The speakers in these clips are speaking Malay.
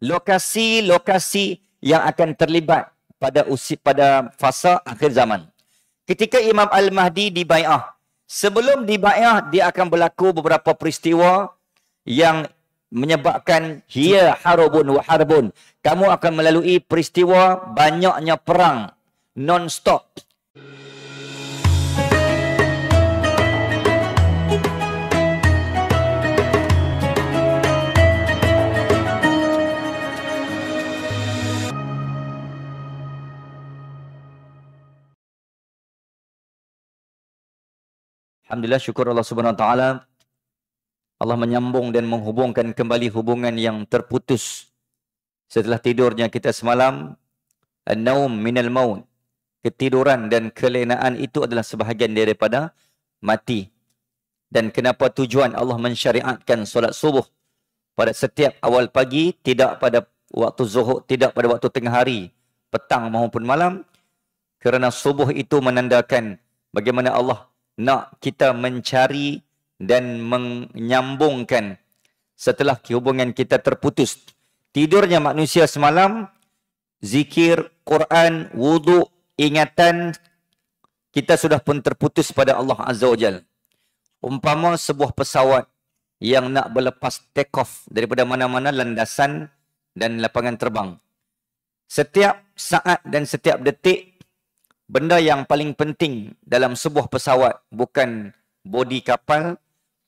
lokasi-lokasi yang akan terlibat pada fasa akhir zaman. Ketika Imam Al-Mahdi dibai'ah, sebelum dibai'ah dia akan berlaku beberapa peristiwa yang menyebabkan hiya harbun wa harbun. Kamu akan melalui peristiwa banyaknya perang non-stop. Alhamdulillah, syukur Allah Subhanahu Wa Taala. Allah menyambung dan menghubungkan kembali hubungan yang terputus setelah tidurnya kita semalam. An-naum minal maut. Ketiduran dan kelenaan itu adalah sebahagian daripada mati. Dan kenapa tujuan Allah mensyariatkan solat subuh pada setiap awal pagi, tidak pada waktu zuhur, tidak pada waktu tengah hari, petang maupun malam? Kerana subuh itu menandakan bagaimana Allah nak kita mencari dan menyambungkan setelah hubungan kita terputus. Tidurnya manusia semalam, zikir, Quran, wuduk, ingatan, kita sudah pun terputus pada Allah Azza wa Jal. Umpama sebuah pesawat yang nak berlepas take off daripada mana-mana landasan dan lapangan terbang. Setiap saat dan setiap detik, benda yang paling penting dalam sebuah pesawat bukan bodi kapal,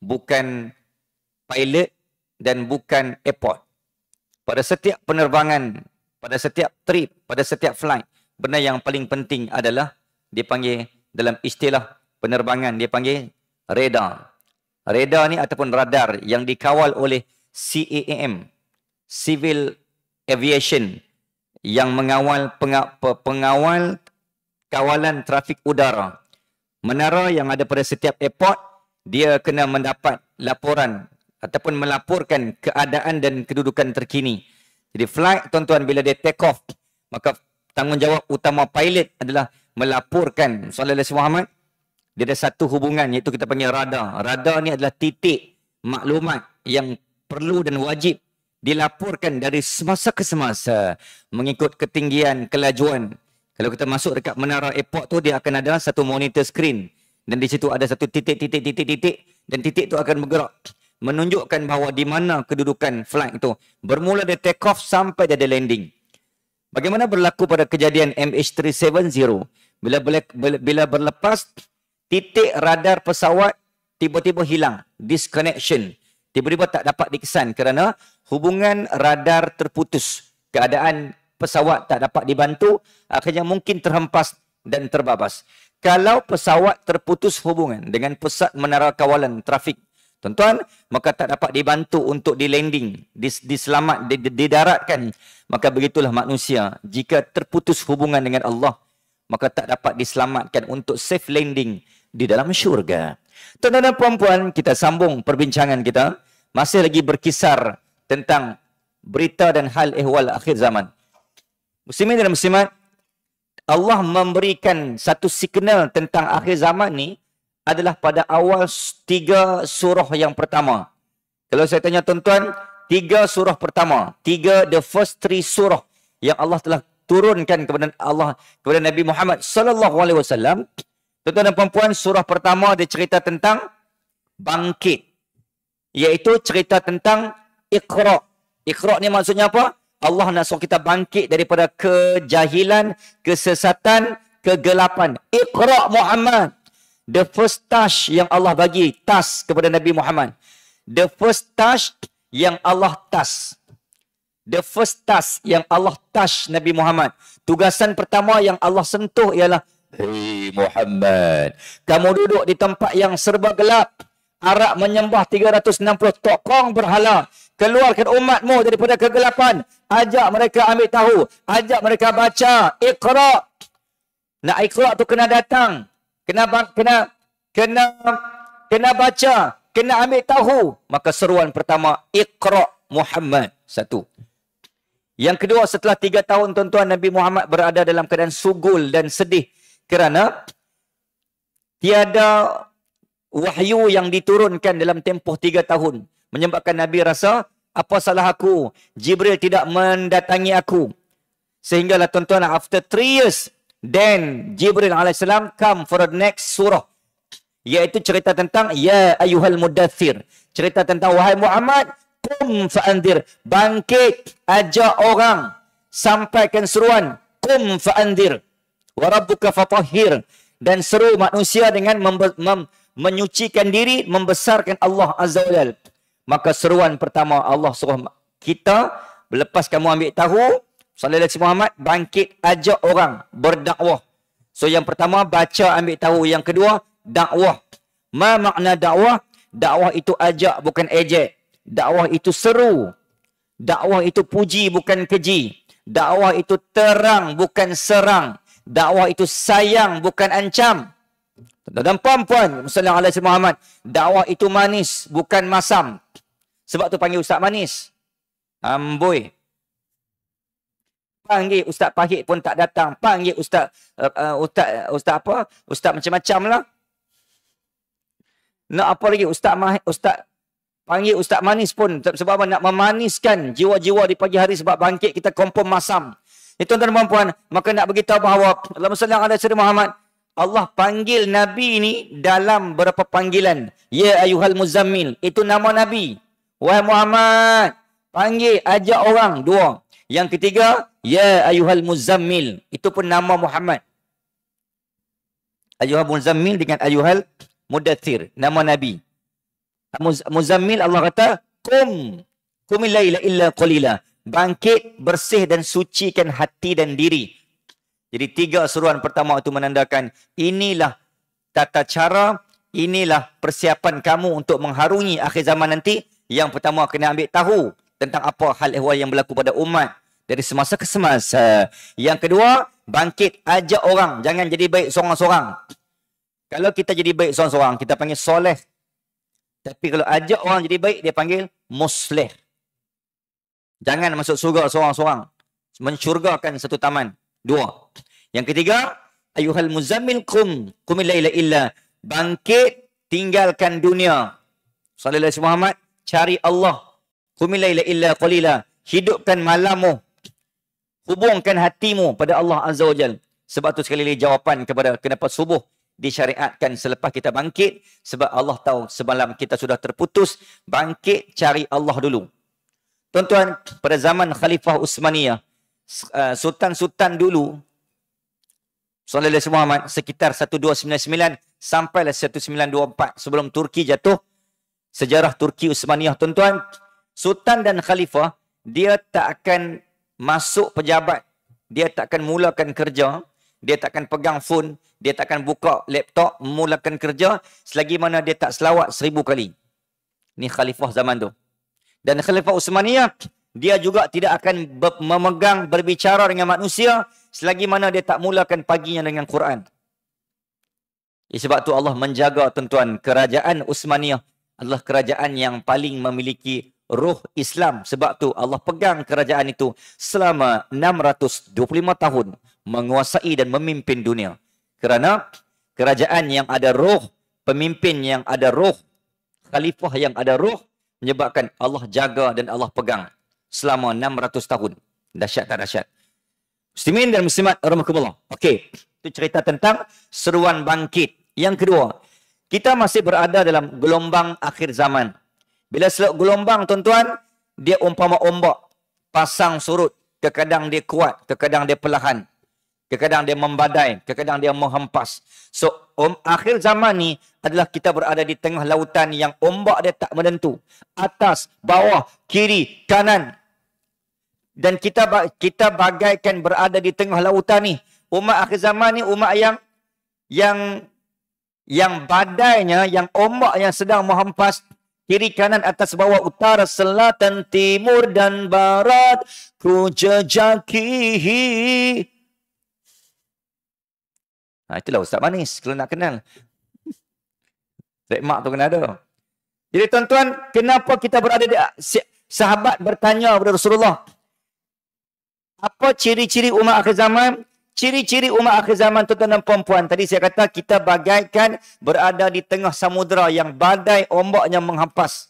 bukan pilot dan bukan airport. Pada setiap penerbangan, pada setiap trip, pada setiap flight, benda yang paling penting adalah dipanggil dalam istilah penerbangan, dia panggil radar. Radar ni ataupun radar yang dikawal oleh CAAM, Civil Aviation, yang mengawal pengawal kawalan trafik udara. Menara yang ada pada setiap airport, dia kena mendapat laporan ataupun melaporkan keadaan dan kedudukan terkini. Jadi flight, tuan-tuan, bila dia take off, maka tanggungjawab utama pilot adalah melaporkan. Sallallahu alaihi Muhammad, dia ada satu hubungan, iaitu kita panggil radar. Radar ni adalah titik maklumat yang perlu dan wajib dilaporkan dari semasa ke semasa mengikut ketinggian, kelajuan. Kalau kita masuk dekat menara airport tu, dia akan ada satu monitor screen. Dan di situ ada satu titik. Dan titik tu akan bergerak. Menunjukkan bahawa di mana kedudukan flight itu. Bermula dari take off sampai dia landing. Bagaimana berlaku pada kejadian MH370. Bila berlepas, titik radar pesawat tiba-tiba hilang. Disconnection. Tiba-tiba tak dapat dikesan kerana hubungan radar terputus. Keadaan pesawat tak dapat dibantu, akhirnya mungkin terhempas dan terbabas. Kalau pesawat terputus hubungan dengan pusat menara kawalan trafik, tuan-tuan, maka tak dapat dibantu untuk di-landing, didaratkan. Maka begitulah manusia. Jika terputus hubungan dengan Allah, maka tak dapat diselamatkan untuk safe landing di dalam syurga. Tuan-tuan dan puan-puan, kita sambung perbincangan kita. Masih lagi berkisar tentang berita dan hal ehwal akhir zaman. Muslimin dan muslimat, Allah memberikan satu signal tentang akhir zaman ni adalah pada awal 3 surah yang pertama. Kalau saya tanya tuan-tuan, 3 surah pertama, the first 3 surah yang Allah telah turunkan kepada Nabi Muhammad sallallahu alaihi wasallam. Tuan-tuan dan puan-puan, surah pertama dia cerita tentang bangkit, iaitu cerita tentang Iqra. Iqra ni maksudnya apa? Allah nak suruh kita bangkit daripada kejahilan, kesesatan, kegelapan. Iqra Muhammad. The first task yang Allah bagi, task kepada Nabi Muhammad. The first task yang Allah task. The first task yang Allah task Nabi Muhammad. Tugasan pertama yang Allah sentuh ialah, hei Muhammad, kamu duduk di tempat yang serba gelap. Arak menyembah 360 tokong berhala. Keluarkan umatmu daripada kegelapan. Ajak mereka ambil tahu. Ajak mereka baca. Iqra. Nak Iqra tu kena datang. Kena baca. Kena ambil tahu. Maka seruan pertama, Iqra Muhammad. 1. Yang kedua, setelah 3 tahun tuan-tuan, Nabi Muhammad berada dalam keadaan sugul dan sedih. Kerana tiada wahyu yang diturunkan dalam tempoh 3 tahun. Menyebabkan Nabi rasa apa salah aku? Jibril tidak mendatangi aku. Sehinggalah tuan-tuan, after 3 years, then Jibril AS come for the next surah. Iaitu cerita tentang, Ya ayuhal mudathir. Cerita tentang, wahai Muhammad, kum fa'andir. Bangkit, ajak orang. Sampaikan seruan. Kum fa'andir. Warabbuka fatahhir. Dan seru manusia dengan menyucikan diri, membesarkan Allah Azza wa Jal. Maka seruan pertama Allah suruh kita, lepas kamu ambil tahu, Sallallahu Alaihi Muhammad, bangkit, ajak orang, berdakwah. So yang pertama, baca, ambil tahu. Yang kedua, dakwah. Ma makna dakwah? Dakwah itu ajak, bukan ejek. Dakwah itu seru. Dakwah itu puji, bukan keji. Dakwah itu terang, bukan serang. Dakwah itu sayang, bukan ancam. Dan puan-puan, Sallallahu Alaihi Muhammad, dakwah itu manis, bukan masam. Sebab tu panggil ustaz manis. Amboi. Panggil ustaz pahit pun tak datang. Panggil ustaz apa? Ustaz macam-macam lah. Nak apa lagi? Ustaz panggil ustaz manis pun. Sebab apa? Nak memaniskan jiwa-jiwa di pagi hari sebab bangkit kita confirm masam. Itu tuan-tuan dan puan, maka nak beritahu bahawa Allahumma salli ala sayyidina Muhammad, Allah panggil Nabi ini dalam berapa panggilan. Ya ayuhal muzammil. Itu nama Nabi. Wahai Muhammad. Panggil, ajak orang. 2. Yang ketiga, Ya ayuhal muzammil. Itu pun nama Muhammad. Ayuhal muzammil dengan ayuhal mudathir. Nama Nabi. Muzammil Allah kata, Qumil laila illa qalila. Bangkit, bersih dan sucikan hati dan diri. Jadi 3 seruan pertama itu menandakan inilah tata cara, inilah persiapan kamu untuk mengharungi akhir zaman nanti. Yang pertama kena ambil tahu tentang apa hal ehwal yang berlaku pada umat dari semasa ke semasa. Yang kedua, bangkit, ajak orang. Jangan jadi baik seorang-seorang. Kalau kita jadi baik seorang-seorang, kita panggil soleh. Tapi kalau ajak orang jadi baik, dia panggil musleh. Jangan masuk surga seorang-seorang. Mencurgakan satu taman. 2. Yang ketiga, ayuhal muzammil qumil laila illa. Bangkit, tinggalkan dunia. Sallallahu Alaihi Muhammad, cari Allah. Qumil laila illa qalila. Hidupkan malammu. Hubungkan hatimu pada Allah Azza wa Jal. Sebab tu sekali lagi jawapan kepada kenapa subuh disyariatkan selepas kita bangkit. Sebab Allah tahu semalam kita sudah terputus. Bangkit, cari Allah dulu. Tuan-tuan, pada zaman Khalifah Utsmaniyah, Sultan-Sultan dulu, Sallallahu Alaihi Muhammad, sekitar 1299 sampailah 1924 sebelum Turki jatuh. Sejarah Turki Utsmaniyah, tuan-tuan, Sultan dan Khalifah, dia tak akan masuk pejabat, dia tak akan mulakan kerja, dia tak akan pegang phone, dia tak akan buka laptop, mulakan kerja, selagi mana dia tak selawat 1000 kali. Ni Khalifah zaman tu. Dan Khalifah Utsmaniyah, dia juga tidak akan memegang, berbicara dengan manusia, selagi mana dia tak mulakan paginya dengan Quran. Sebab tu Allah menjaga, tuan-tuan, kerajaan Utsmaniyah adalah kerajaan yang paling memiliki ruh Islam. Sebab tu Allah pegang kerajaan itu selama 625 tahun menguasai dan memimpin dunia. Kerana kerajaan yang ada ruh, pemimpin yang ada ruh, khalifah yang ada ruh, menyebabkan Allah jaga dan Allah pegang selama 600 tahun. Dahsyat tak dahsyat? Muslimin dan muslimat rahimakumullah. Okey, itu cerita tentang seruan bangkit. Yang kedua, kita masih berada dalam gelombang akhir zaman. Bila gelombang, tuan-tuan, dia umpama ombak, pasang surut. Kadang dia kuat, kadang dia perlahan. Kadang dia membadai, kadang dia menghempas. So, akhir zaman ni adalah kita berada di tengah lautan yang ombak dia tak menentu. Atas, bawah, kiri, kanan. Dan kita bagaikan berada di tengah lautan ni. Umat akhir zaman ni umat yang badainya, yang ombak yang sedang menghempas kiri, kanan, atas, bawah, utara, selatan, timur dan barat, ku jejaki. Itulah Ustaz Manis, kalau nak kenal. Trademark tu kena ada. Jadi tuan-tuan, kenapa kita berada di... Sahabat bertanya kepada Rasulullah, apa ciri-ciri umat akhir zaman? Ciri-ciri umat akhir zaman, tuan-tuan dan puan-puan. Tadi saya kata kita bagaikan berada di tengah samudera yang badai ombaknya menghempas.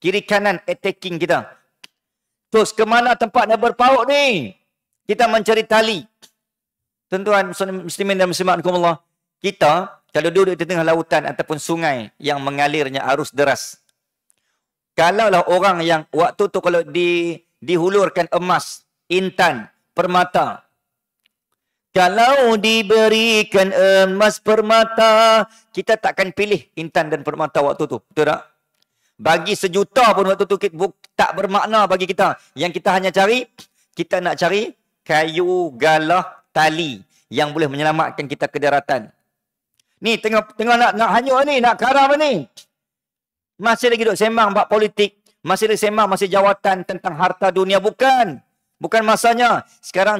Kiri kanan attacking kita. Terus ke mana tempat nak berpaut ni? Kita mencari tali. Tuan-tuan muslimin dan muslimat Allah, kita kalau duduk di tengah lautan ataupun sungai yang mengalirnya arus deras. Kalaulah orang yang waktu tu kalau dihulurkan emas, intan, permata. Kalau diberikan emas permata, kita takkan pilih intan dan permata waktu tu. Betul tak? Bagi sejuta pun waktu tu tak bermakna bagi kita. Yang kita hanya cari, kita nak cari kayu, galah, tali yang boleh menyelamatkan kita ke daratan. Ni tengah nak hanyut ni, nak karam ni. Masih lagi duduk sembang bab politik, masih lagi sembang masih jawatan tentang harta dunia. Bukan masanya. Sekarang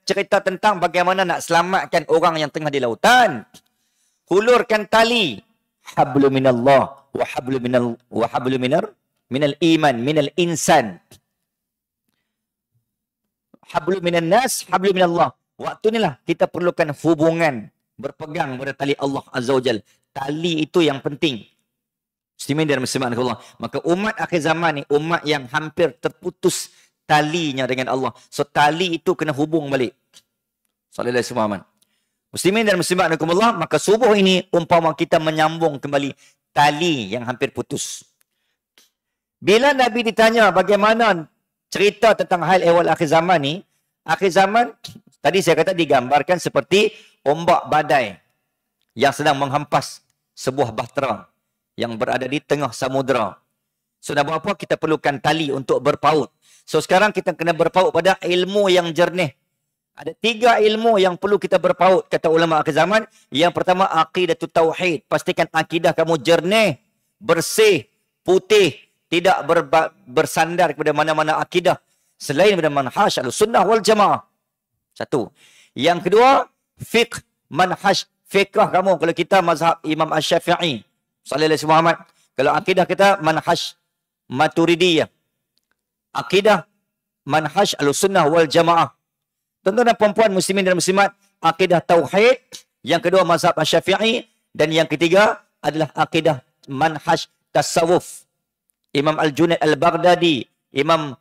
cerita tentang bagaimana nak selamatkan orang yang tengah di lautan. Hulurkan tali. Hablu minallah wa hablu minal iman minal insan. Hablu minan nas, hablu minallah. Waktu inilah kita perlukan hubungan berpegang pada tali Allah Azza wa Jal. Tali itu yang penting. Muslimin dan muslimat Allah. Maka umat akhir zaman ni umat yang hampir terputus talinya dengan Allah. So tali itu kena hubung balik. Sallallahu alaihi wasallam. Muslimin dan muslimat Allah, maka subuh ini umpama kita menyambung kembali tali yang hampir putus. Bila Nabi ditanya bagaimana cerita tentang hal ehwal akhir zaman ni, akhir zaman tadi saya kata digambarkan seperti ombak badai yang sedang menghempas sebuah bahtera yang berada di tengah samudera. So nak buat apa? Kita perlukan tali untuk berpaut. So sekarang kita kena berpaut pada ilmu yang jernih. Ada 3 ilmu yang perlu kita berpaut, kata ulama akhir zaman. Yang pertama, aqidatut tauhid. Pastikan akidah kamu jernih, bersih, putih, tidak bersandar kepada mana-mana akidah selain daripada manhaj al-sunnah wal jamaah. Satu. Yang kedua, fiqh, manhaj, fiqh kamu. Kalau kita mazhab Imam Asy-Syafi'i, sallallahu alaihi Muhammad. Kalau akidah kita manhaj Maturidiyah. Akidah manhaj al-sunnah wal jamaah. Tuan-tuan dan puan-puan muslimin dan muslimat, akidah tauhid, yang kedua mazhab Asy-Syafi'i, dan yang ketiga adalah akidah manhaj tasawuf. Imam Al-Junaid Al-Baghdadi, Imam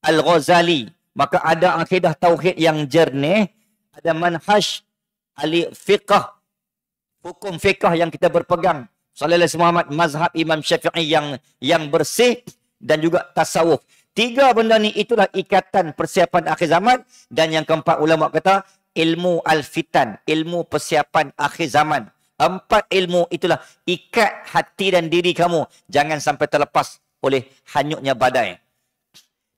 Al-Ghazali. Maka ada akidah tauhid yang jernih, ada manhaj ahli fiqh, hukum fiqh yang kita berpegang. Sallallahu alaihi Muhammad, mazhab Imam Syafi'i yang bersih, dan juga tasawuf. 3 benda ni itulah ikatan persiapan akhir zaman. Dan yang keempat ulama kata ilmu al-fitan, ilmu persiapan akhir zaman. 4 ilmu itulah ikat hati dan diri kamu, jangan sampai terlepas oleh hanyutnya badai.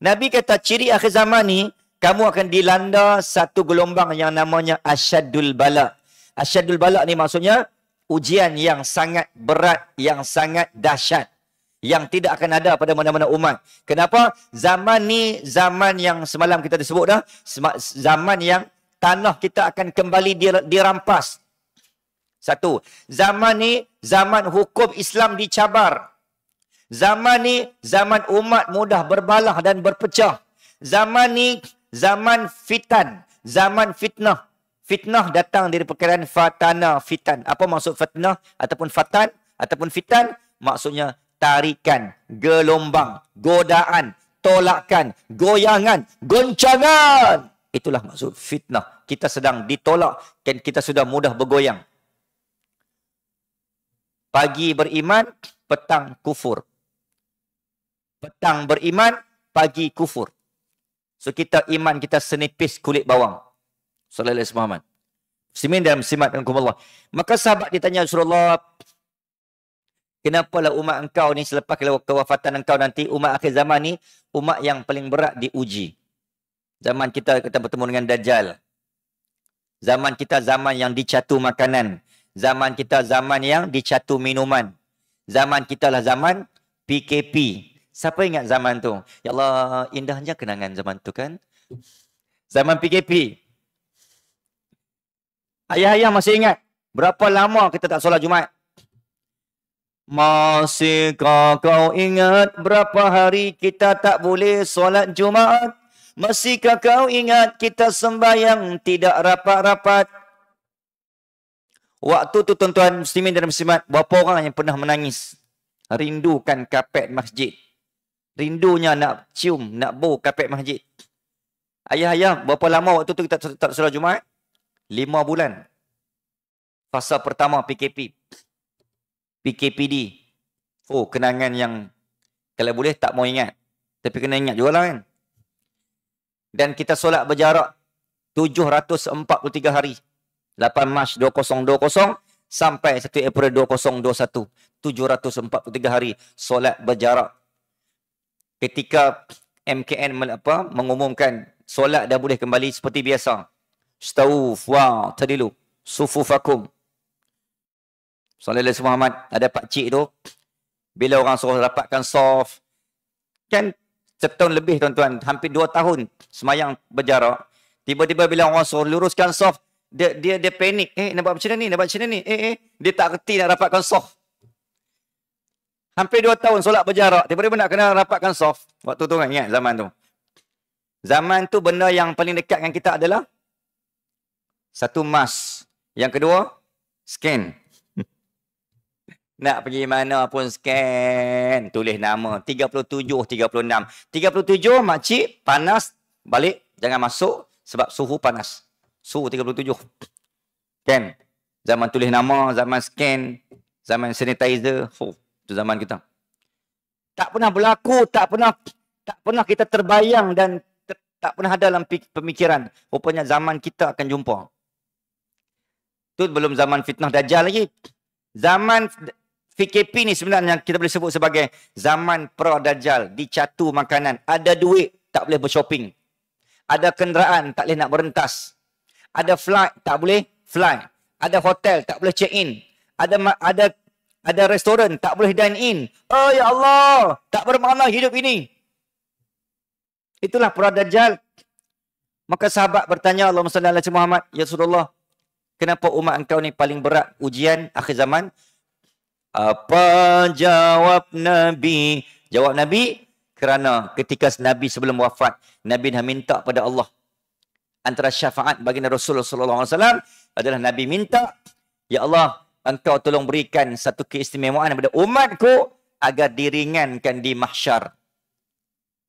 Nabi kata ciri akhir zaman ni kamu akan dilanda satu gelombang yang namanya asyaddul bala. Asyaddul bala ni maksudnya ujian yang sangat berat, yang sangat dahsyat, yang tidak akan ada pada mana-mana umat. Kenapa? Zaman ni zaman yang semalam kita disebut dah, zaman yang tanah kita akan kembali dirampas. Satu. Zaman ni zaman hukum Islam dicabar. Zaman ni zaman umat mudah berbalah dan berpecah. Zaman ni zaman fitan, zaman fitnah. Fitnah datang dari perkataan fatana, fitan. Apa maksud fitnah ataupun fatan ataupun fitan? Maksudnya tarikan, gelombang, godaan, tolakan, goyangan, goncangan. Itulah maksud fitnah. Kita sedang ditolak dan kita sudah mudah bergoyang. Pagi beriman, petang kufur. Petang beriman, pagi kufur. So kita iman kita senipis kulit bawang. Sallallahu alaihi wasallam. Muslimin dan muslimat Allah. Maka sahabat ditanya Rasulullah, kenapalah umat engkau ni selepas kewafatan engkau nanti, umat akhir zaman ni umat yang paling berat diuji. Zaman kita bertemu dengan Dajjal. Zaman kita zaman yang dicatu makanan. Zaman kita zaman yang dicatu minuman. Zaman kita lah zaman PKP. Siapa ingat zaman tu? Ya Allah, indahnya kenangan zaman tu kan? Zaman PKP. Ayah-ayah masih ingat berapa lama kita tak solat Jumaat? Masihkah kau ingat berapa hari kita tak boleh solat Jumaat? Masihkah kau ingat kita sembahyang tidak rapat-rapat? Waktu tu tuan-tuan muslimin dan muslimat, berapa orang yang pernah menangis? Rindukan kapet masjid. Rindunya nak cium, nak bau kapet masjid. Ayah, berapa lama waktu tu kita tak solat Jumaat? 5 bulan. Fasa pertama PKP. PKPD. Oh, kenangan yang kalau boleh tak mau ingat. Tapi kena ingat jugalah kan. Dan kita solat berjarak 743 hari. 8 Mac 2020 sampai 1 April 2021. 743 hari solat berjarak. Ketika MKN mengumumkan solat dah boleh kembali seperti biasa. Stauf wa tadilu sufufakum. Sallallahu alaihi Muhammad, ada pak cik tu bila orang suruh rapatkan saf, kan setahun lebih tuan-tuan, hampir 2 tahun semayang berjarak, tiba-tiba bila orang suruh luruskan saf, dia panik. Nak buat macam ni, dia tak reti nak rapatkan saf. Hampir 2 tahun solat berjarak, tiba-tiba nak kena rapatkan saf. Waktu tu kan, ingat zaman tu. Zaman tu benda yang paling dekat dengan kita adalah satu mas. Yang kedua, scan. Nak pergi mana pun scan. Tulis nama. 37, 36. 37, makcik, panas, balik. Jangan masuk sebab suhu panas. Suhu 37. Kan? Zaman tulis nama, zaman scan, zaman sanitizer. Itu zaman kita. Tak pernah berlaku, tak pernah kita terbayang dan tak pernah ada dalam pemikiran. Rupanya zaman kita akan jumpa. Itu belum zaman fitnah Dajjal lagi. Zaman PKP ni sebenarnya kita boleh sebut sebagai zaman pra-Dajjal. Dicatu makanan. Ada duit, tak boleh bershopping. Ada kenderaan, tak boleh nak berentas. Ada flight, tak boleh fly. Ada hotel, tak boleh check in. Ada restoran, tak boleh dine in. Oh ya Allah, tak bermakna hidup ini. Itulah pra-Dajjal. Maka sahabat bertanya Allahumma salli ala Muhammad, ya Rasulullah, kenapa umat engkau ni paling berat ujian akhir zaman? Apa jawab Nabi? Jawab Nabi, kerana ketika Nabi sebelum wafat, Nabi dah minta pada Allah. Antara syafaat baginda Rasulullah SAW adalah Nabi minta, ya Allah, engkau tolong berikan satu keistimewaan kepada umatku agar diringankan di mahsyar.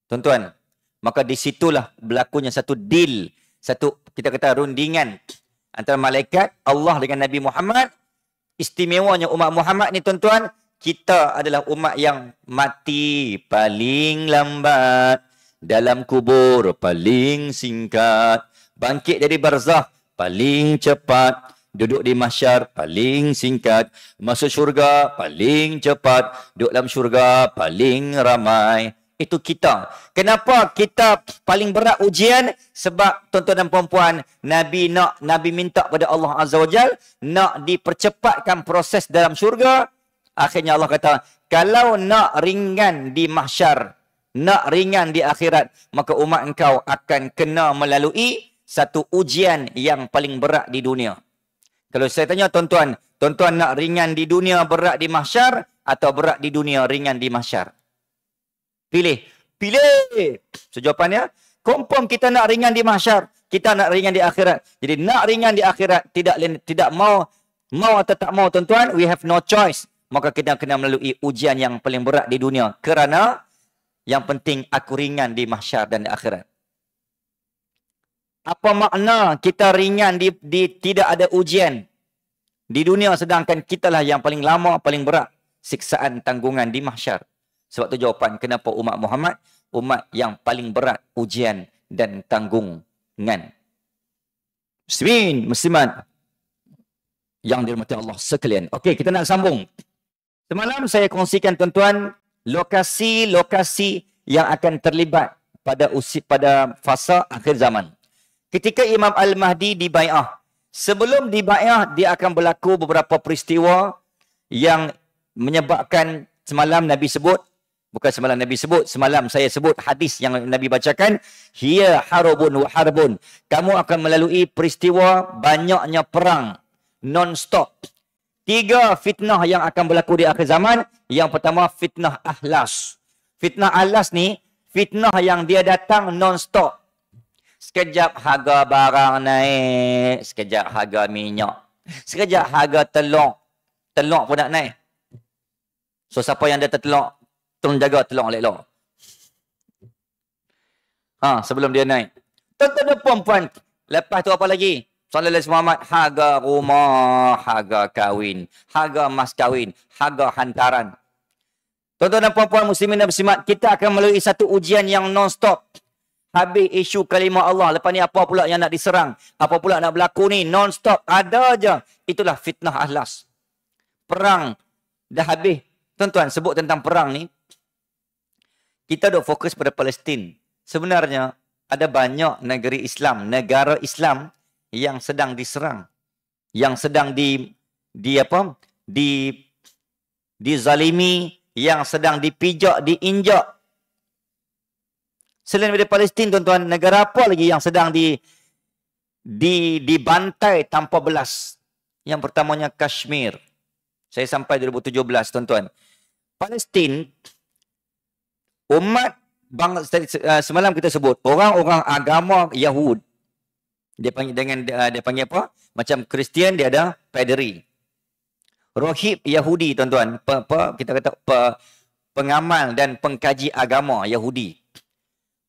Tuan-tuan, maka disitulah berlakunya satu deal, satu kita kata rundingan antara malaikat Allah dengan Nabi Muhammad. Istimewanya umat Muhammad ni tuan-tuan, kita adalah umat yang mati paling lambat, dalam kubur paling singkat, bangkit dari barzakh paling cepat, duduk di mahsyar paling singkat, masuk syurga paling cepat, duduk dalam syurga paling ramai. Itu kita. Kenapa kita paling berat ujian? Sebab tuan-tuan dan puan-puan, Nabi minta pada Allah Azza wa Jal nak dipercepatkan proses dalam syurga. Akhirnya Allah kata, kalau nak ringan di mahsyar, nak ringan di akhirat, maka umat engkau akan kena melalui satu ujian yang paling berat di dunia. Kalau saya tanya tuan-tuan, tuan-tuan nak ringan di dunia, berat di mahsyar, atau berat di dunia, ringan di mahsyar? Pilih. Sejawapannya, confirm kita nak ringan di mahsyar, kita nak ringan di akhirat. Jadi nak ringan di akhirat, tidak mau atau tak mau tuan-tuan, we have no choice. Maka kita kena melalui ujian yang paling berat di dunia. Kerana yang penting aku ringan di mahsyar dan di akhirat. Apa makna kita ringan di tidak ada ujian di dunia, sedangkan kitalah yang paling lama, paling berat siksaan tanggungan di mahsyar? Sebab tu jawapan kenapa umat Muhammad umat yang paling berat ujian dan tanggungan. Muslimin, muslimat yang dirahmati Allah sekalian. Okey, kita nak sambung. Semalam saya kongsikan tuan-tuan lokasi-lokasi yang akan terlibat pada fasa akhir zaman. Ketika Imam Al-Mahdi dibai'ah, sebelum dibai'ah dia akan berlaku beberapa peristiwa yang menyebabkan semalam Nabi sebut, bukan semalam Nabi sebut, semalam saya sebut hadis yang Nabi bacakan, hiya harubun wa harbun. Kamu akan melalui peristiwa banyaknya perang non-stop. 3 fitnah yang akan berlaku di akhir zaman. Yang pertama, fitnah ahlas. Fitnah ahlas ni, fitnah yang dia datang non-stop. Sekejap harga barang naik, sekejap harga minyak, sekejap harga telur. Telur pun nak naik. So, siapa yang ada telur, tolong jaga telur elok-elok. Sebelum dia naik. Tuan-tuan dan puan-puan. Lepas tu apa lagi? Sallallahu alaihi Muhammad, harga rumah, harga kahwin, harga mas kahwin, harga hantaran. Tuan-tuan dan puan-puan muslimin dan muslimat, kita akan melalui satu ujian yang non-stop. Habis isu kalimah Allah. Lepas ni apa pula yang nak diserang? Apa pula nak berlaku ni? Non-stop. Ada je. Itulah fitnah ahlas. Perang dah habis. Tuan-tuan, sebut tentang perang ni. Kita duk fokus pada Palestin. Sebenarnya, ada banyak negeri Islam, negara Islam yang sedang diserang. Yang sedang dizalimi, yang sedang dipijak, diinjak. Selain daripada Palestin, tuan-tuan, negara apa lagi yang sedang dibantai tanpa belas? Yang pertamanya Kashmir. Saya sampai 2017, tuan-tuan. Palestin, umat semalam kita sebut orang-orang agama Yahud. Dia panggil apa? Macam Kristian dia ada padri. Rohib Yahudi, tuan-tuan, kita kata pengamal dan pengkaji agama Yahudi.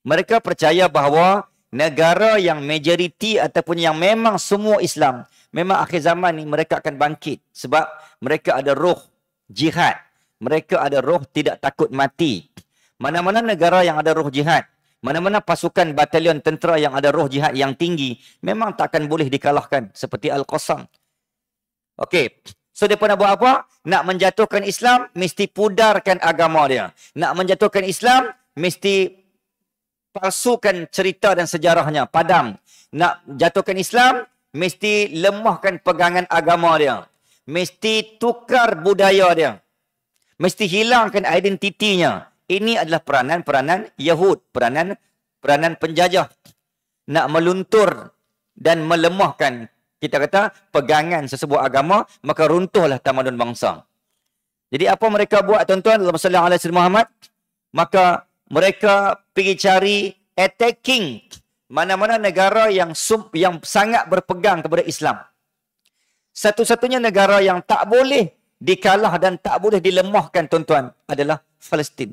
Mereka percaya bahawa negara yang majoriti ataupun yang memang semua Islam, memang akhir zaman ni mereka akan bangkit sebab mereka ada roh jihad. Mereka ada roh tidak takut mati. Mana-mana negara yang ada roh jihad, mana-mana pasukan batalion tentera yang ada roh jihad yang tinggi, memang takkan boleh dikalahkan seperti Al-Qassam. Okey. So, mereka nak buat apa? Nak menjatuhkan Islam, mesti pudarkan agama dia. Nak menjatuhkan Islam, mesti palsukan cerita dan sejarahnya, padam. Nak jatuhkan Islam, mesti lemahkan pegangan agama dia. Mesti tukar budaya dia. Mesti hilangkan identitinya. Ini adalah peranan-peranan Yahud, peranan penjajah. Nak meluntur dan melemahkan, kita kata, pegangan sesebuah agama, maka runtuhlah tamadun bangsa. Jadi apa mereka buat, tuan-tuan? Allahumma salli ala sayyidina Muhammad. Maka mereka pergi cari attacking mana-mana negara yang sangat berpegang kepada Islam. Satu-satunya negara yang tak boleh dikalah dan tak boleh dilemahkan, tuan-tuan, adalah Palestin.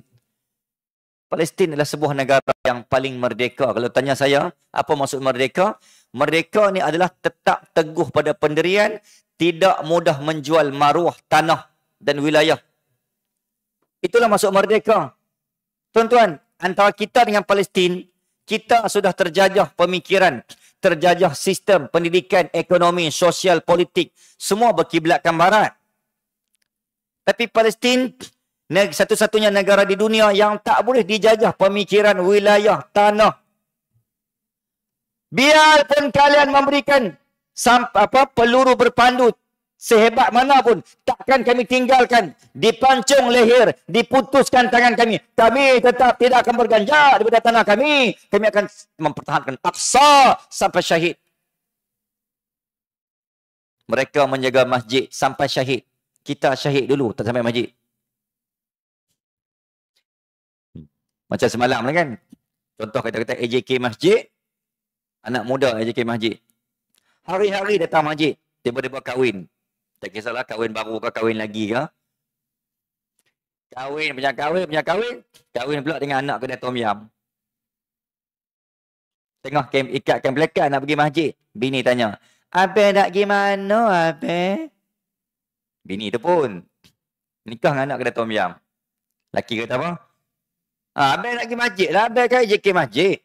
Palestin adalah sebuah negara yang paling merdeka. Kalau tanya saya, apa maksud merdeka? Merdeka ni adalah tetap teguh pada pendirian, tidak mudah menjual maruah tanah dan wilayah. Itulah maksud merdeka. Tuan-tuan, antara kita dengan Palestin, kita sudah terjajah pemikiran, terjajah sistem pendidikan, ekonomi, sosial, politik. Semua berkiblatkan barat. Tapi Palestin, satu-satunya negara di dunia yang tak boleh dijajah pemikiran, wilayah, tanah. Biarpun kalian memberikan peluru berpandu sehebat mana pun, takkan kami tinggalkan. Dipancung leher, diputuskan tangan kami. Kami tetap tidak akan berganjak daripada tanah kami. Kami akan mempertahankan Aqsa sampai syahid. Mereka menjaga masjid sampai syahid. Kita syahid dulu, tak sampai masjid. Macam semalam lah kan. Contoh kata-kata AJK Masjid. Anak muda AJK Masjid. Hari-hari datang masjid. Tiba-tiba kahwin. Tak kisahlah kahwin baru ke kahwin lagi ke. Kahwin, punya kahwin. Kahwin pula dengan anak kedai Tom Yam. Tengah ikatkan pelekat nak pergi masjid. Bini tanya, Abang nak pergi mana, Abang? Bini tu pun nikah dengan anak kedai Tom Yam. Laki kata apa? Abang nak pergi masjid lah. Abang kan JK Masjid.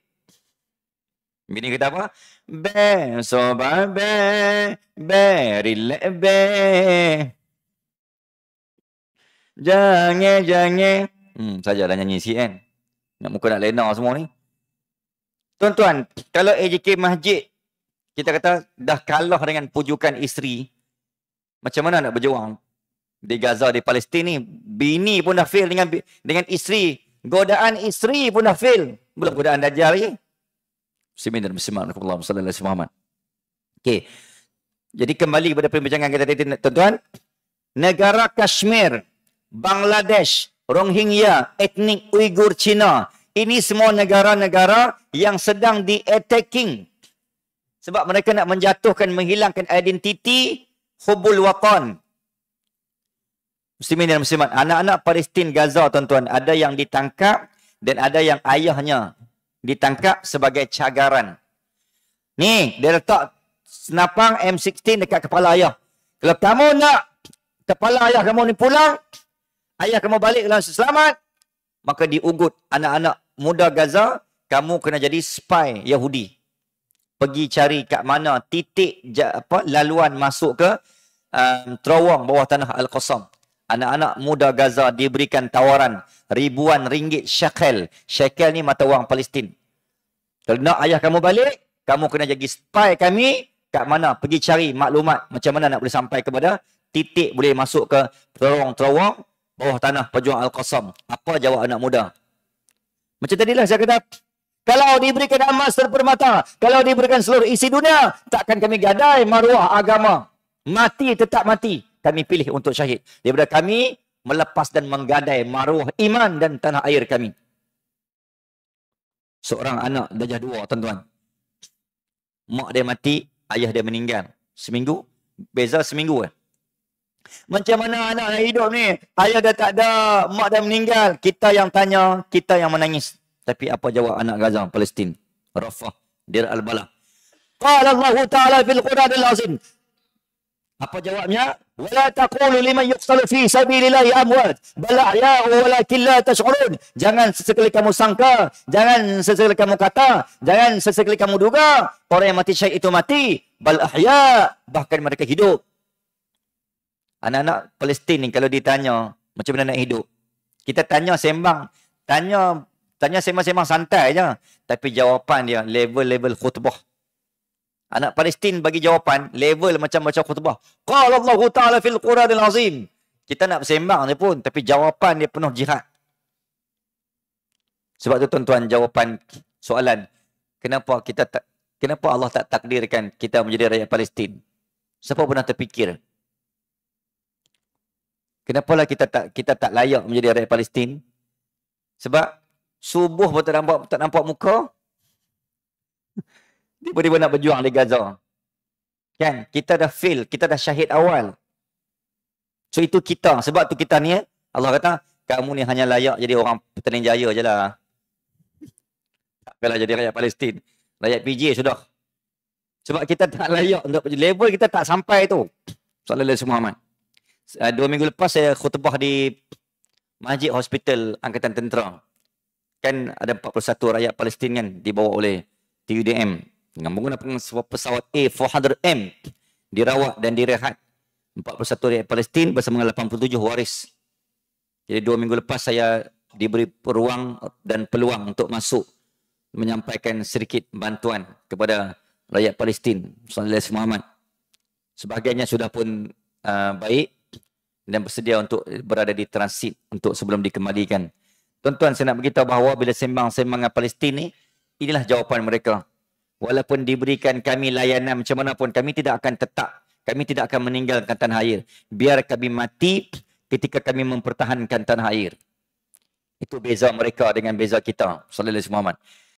Bini kata apa? Be, sobat be, relax be. Jangan. Sajalah nyanyi si kan. Nak muka nak lena semua ni. Tuan-tuan, kalau AJK Masjid, kita kata dah kalah dengan pujukan isteri, macam mana nak berjuang? Di Gaza, di Palestin ni, bini pun dah fail dengan isteri. Godaan isteri pun dah fail. Belum godaan Dajjal lagi. Muslimin dan muslimat, sallallahu alaihi Muhammad. Okey. Jadi kembali kepada perbincangan kita tadi, tuan-tuan. Negara Kashmir, Bangladesh, Rohingya, etnik Uyghur Cina. Ini semua negara-negara yang sedang di-attacking. Sebab mereka nak menjatuhkan, menghilangkan identiti hubul watan. Muslimin dan muslimat, anak-anak Palestin Gaza, tuan-tuan, ada yang ditangkap dan ada yang ayahnya ditangkap sebagai cagaran. Ni, dia letak senapang M16 dekat kepala ayah. Kalau kamu nak kepala ayah kamu ni pulang, ayah kamu balik dalam selamat, maka diugut anak-anak muda Gaza, kamu kena jadi spy Yahudi. Pergi cari kat mana titik laluan masuk ke terowong bawah tanah Al-Qassam. Anak-anak muda Gaza diberikan tawaran ribuan ringgit shekel. Shekel ni mata wang Palestin. Kalau nak ayah kamu balik, kamu kena jadi spy kami kat mana. Pergi cari maklumat macam mana nak boleh sampai kepada titik boleh masuk ke terowong-terowong bawah tanah pejuang Al-Qassam. Apa jawab anak muda? Macam tadilah saya kata, kalau diberikan emas terpermata, kalau diberikan seluruh isi dunia, takkan kami gadai maruah agama. Mati tetap mati. Kami pilih untuk syahid. Daripada kami melepas dan menggadai maruah iman dan tanah air kami. Seorang anak darjah 2, tuan-tuan. Mak dia mati, ayah dia meninggal. Seminggu, beza seminggu. Macam mana anak nak hidup ni? Ayah dah tak ada, mak dah meninggal. Kita yang tanya, kita yang menangis. Tapi apa jawab anak Gaza, Palestin? Rafah, Dir al-Balah. Qala Allah Ta'ala fil Quranil Azim. Apa jawabnya? Wala taqulu liman yuqtalu fi sabilillahi amwat bal ahya'u walakin la tash'urun. Jangan sesekali kamu sangka, jangan sesekali kamu kata, jangan sesekali kamu duga orang yang mati syahid itu mati, bal ahya', bahkan mereka hidup. Anak-anak Palestin ni kalau ditanya macam mana nak hidup, kita tanya sembang, tanya sembang-sembang santai je, tapi jawapan dia level-level khutbah. Anak Palestin bagi jawapan level macam baca khutbah. Qala Allah Ta'ala fil Quranil Azim. Kita nak bersembang dia pun, tapi jawapan dia penuh jihad. Sebab tu tuan-tuan, jawapan soalan, kenapa Allah tak takdirkan kita menjadi rakyat Palestin? Siapa pernah terfikir? Kenapalah kita tak layak menjadi rakyat Palestin? Sebab subuh pun tak nampak muka. Tiba-tiba nak berjuang di Gaza. Kan? Kita dah fail. Kita dah syahid awal. So itu kita. Sebab tu kita ni, Allah kata, kamu ni hanya layak jadi orang Petaling Jaya je lah. Tak payahlah jadi rakyat Palestin. Rakyat PJ sudah. Sebab kita tak layak untuk level, kita tak sampai tu. Sallallahu alaihi Muhammad. 2 minggu lepas saya khutbah di Masjid Hospital Angkatan Tentera. Kan ada 41 rakyat Palestin kan dibawa oleh TUDM. Dengan menggunakan pesawat A400M dirawat dan direhat 41 rakyat Palestin bersama 87 waris. Jadi 2 minggu lepas saya diberi peluang dan peluang untuk masuk menyampaikan sedikit bantuan kepada rakyat Palestin. Sallallahu alaihi Muhammad. Sebahagiannya sudah pun baik dan bersedia untuk berada di transit untuk sebelum dikembalikan. Tuan-tuan, saya nak beritahu bahawa bila sembang-sembangan Palestin ni, inilah jawapan mereka. Walaupun diberikan kami layanan macam mana pun, kami tidak akan tetap. Kami tidak akan meninggalkan tanah air. Biar kami mati ketika kami mempertahankan tanah air. Itu beza mereka dengan beza kita. Sallallahu alaihi Muhammad.